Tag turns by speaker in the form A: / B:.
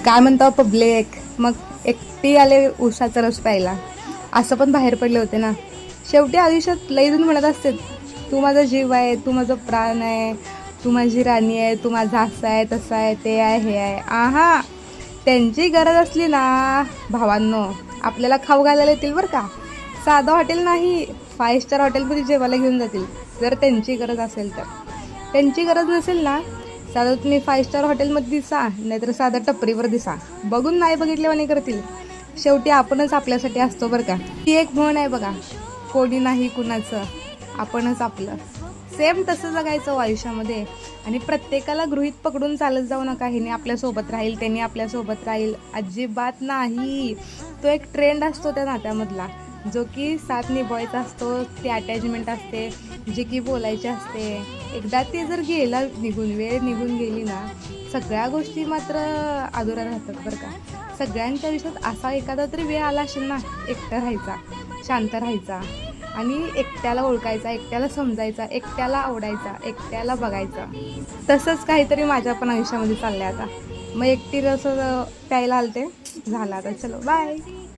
A: काय म्हणतो पब्लिक. मग एकटी आले उसाचा रस प्यायला, असं पण बाहेर पडले होते ना. शेवटी आयुष्यात लई जण म्हणत असते, तू माझा जीव आहे, तू माझं प्राण आहे, तू माझी राणी आहे, तू माझा असं आहे तसं आहे ते आहे हे आहे. आहा, त्यांची गरज असली ना भावांनो, आपल्याला खाऊ घालायला येतील बरं का. साधं हॉटेल नाही, 5 स्टार हॉटेलमध्ये जेवायला घेऊन जातील जर त्यांची गरज असेल तर. त्यांची गरज नसेल ना, साधं तुम्ही 5 स्टार हॉटेलमध्ये दिसा, नाहीतर साधा टपरीवर दिसा, बघून नाही बघितल्यावानी करतील. शेवटी आपणच आपल्यासाठी असतो बरं का. ती एक म्हण आहे बघा, कोणी नाही कुणाचं, आपणच आपलं. सेम तसं जगायचं आयुष्यामध्ये. आणि प्रत्येकाला गृहीत पकडून चालत जाऊ नका, हिने आपल्यासोबत राहील, त्यांनी आपल्यासोबत राहील, अजिबात नाही. तो एक ट्रेंड असतो त्या नात्यामधला, जो की साथ निभवायचा असतो, ती अटॅचमेंट असते, जे की बोलायचे असते. एकदा ते जर गेला निघून, वेळ निघून गेली ना, सगळ्या गोष्टी मात्र अधुऱ्या राहतात बरं का. सगळ्यांच्या आयुष्यात असा एखादा तरी वेळ आला असेल ना, एकटं राहायचा, शांत राहायचा आणि एकट्याला ओळखायचा, एकट्याला समजायचा, एकट्याला आवडायचा, एकट्याला बघायचा. तसंच काहीतरी माझ्या पण आयुष्यामध्ये चाललंय आता. मग एकटी रस प्यायला आलते, झालं आता, चलो बाय.